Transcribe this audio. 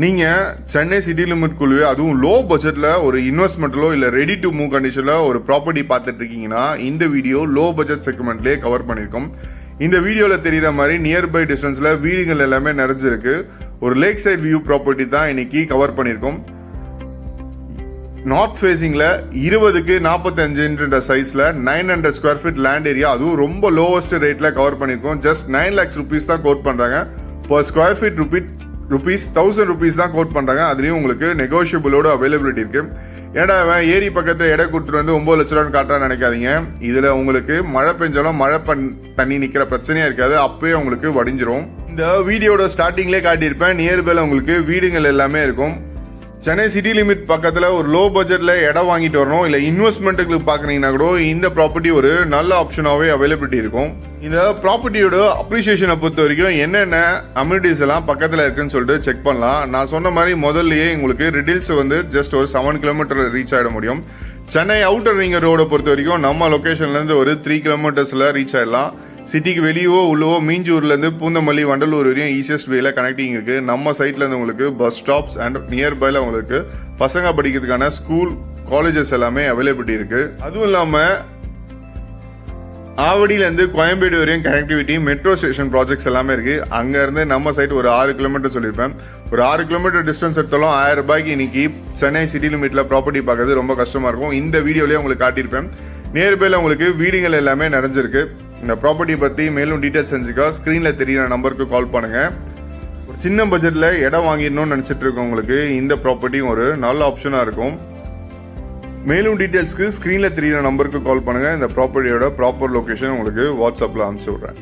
நீங்கள் Chennai city limit குழுவே அதுவும் low பட்ஜெட்டில் ஒரு இன்வெஸ்ட்மெண்ட்டிலோ இல்லை ரெடி டு மூவ் கண்டிஷனில் ஒரு ப்ராப்பர்ட்டி பார்த்துட்டு இருக்கீங்கன்னா இந்த வீடியோ லோ பட்ஜெட் செக்மெண்ட்லேயே கவர் பண்ணியிருக்கோம். இந்த வீடியோவில் தெரிகிற மாதிரி நியர்பை டிஸ்டன்ஸில் வீடுகள் எல்லாமே நிறைஞ்சிருக்கு. ஒரு லேக் சைட் வியூ ப்ராப்பர்ட்டி தான் இன்னைக்கு கவர் பண்ணியிருக்கோம். நார்த் ஃபேஸிங்கில் 20க்கு 45 சைஸில் 900 ஸ்கொயர் ஃபீட் லேண்ட் ஏரியா, அதுவும் ரொம்ப லோவஸ்ட் ரேட்டில் கவர் பண்ணியிருக்கோம். ஜஸ்ட் 9 lakhs rupees தான் கோட் பண்ணுறாங்க. Per square feet rupees 1000 rupees தான் கோட் பண்ணுறாங்க. அதுலேயும் உங்களுக்கு நெகோஷியபிளோட அவைலபிலிட்டி இருக்குது. ஏன்னா அவன் ஏரி பக்கத்தில் எடை கொடுத்துட்டு வந்து 9 லட்ச ரூபான்னு காட்டுறான்னு நினைக்காதீங்க. இதில் உங்களுக்கு மழை பெஞ்சாலும் மழை தண்ணி நிற்கிற பிரச்சனையே இருக்காது, அப்பயே உங்களுக்கு வடிஞ்சிரும். இந்த வீடியோட ஸ்டார்டிங்லேயே காட்டியிருப்பேன், நியர்பைல உங்களுக்கு வீடுகள் எல்லாமே இருக்கும். சென்னை சிட்டி லிமிட் பக்கத்தில் ஒரு லோ பட்ஜெட்டில் இடம் வாங்கிட்டு வரணும், இல்லை இன்வெஸ்ட்மெண்ட்டுக்கு பார்க்குறீங்கன்னா கூட இந்த ப்ராப்பர்ட்டி ஒரு நல்ல ஆப்ஷனாகவே அவைலபிலிட்டி இருக்கும். இந்த ப்ராப்பர்ட்டியோட அப்ரிசியேஷனை பொறுத்த வரைக்கும் என்னென்ன அம்யூனிட்டிஸ் எல்லாம் பக்கத்தில் இருக்குன்னு சொல்லிட்டு செக் பண்ணலாம். நான் சொன்ன மாதிரி முதல்லயே உங்களுக்கு ரிடில்ஸ் வந்து ஜஸ்ட் ஒரு 7 கிலோமீட்டர் ரீச் ஆகிட முடியும். சென்னை அவுட்டர் ரிங் ரோடை பொறுத்த வரைக்கும் நம்ம லொக்கேஷன்லேருந்து ஒரு 3 கிலோமீட்டர்ஸில் ரீச் ஆகிடலாம். சிட்டிக்கு வெளியவோ உள்ளவோ மீஞ்சூர்லேருந்து பூந்தமல்லி வண்டலூர் வரையும் ஈஸியஸ்ட் வேல கனெக்டிங் இருக்குது. நம்ம சைட்லேருந்து உங்களுக்கு பஸ் ஸ்டாப்ஸ் அண்ட் நியர்பைல உங்களுக்கு பசங்க படிக்கிறதுக்கான ஸ்கூல் காலேஜஸ் எல்லாமே அவைலபிலிட்டி இருக்குது. அதுவும் இல்லாமல் ஆவடியிலேருந்து கோயம்பேடு வரையும் கனெக்டிவிட்டி மெட்ரோ ஸ்டேஷன் ப்ராஜெக்ட்ஸ் எல்லாமே இருக்குது. அங்கேருந்து நம்ம சைட் ஒரு 6 கிலோமீட்டர் சொல்லியிருப்பேன். ஒரு 6 கிலோமீட்டர் டிஸ்டன்ஸ் எடுத்தாலும் 1000 ரூபாய்க்கு இன்னைக்கு சென்னை சிட்டி லிமிட்டில் ப்ராப்பர்ட்டி பார்க்கறது ரொம்ப கஷ்டமாக இருக்கும். இந்த வீடியோலேயே உங்களுக்கு காட்டியிருப்பேன். நியர்பைல உங்களுக்கு வீடுகள் எல்லாமே நிறைஞ்சிருக்கு. இந்த ப்ராப்பர்ட்டி பற்றி மேலும் டீட்டெயில்ஸ் செஞ்சுக்கா ஸ்க்ரீனில் தெரியிற நம்பருக்கு கால் பண்ணுங்கள். ஒரு சின்ன பட்ஜெட்டில் இடம் வாங்கிடணும்னு நினச்சிட்டு இருக்கவங்களுக்கு இந்த ப்ராப்பர்ட்டியும் ஒரு நல்ல ஆப்ஷனாக இருக்கும். மேலும் டீட்டெயில்ஸ்க்கு ஸ்க்ரீனில் தெரியிற நம்பருக்கு கால் பண்ணுங்கள். இந்த ப்ராப்பர்ட்டியோட ப்ராப்பர் லொக்கேஷன் உங்களுக்கு வாட்ஸ்அப்பில் அனுப்பிச்சி விட்றேன்.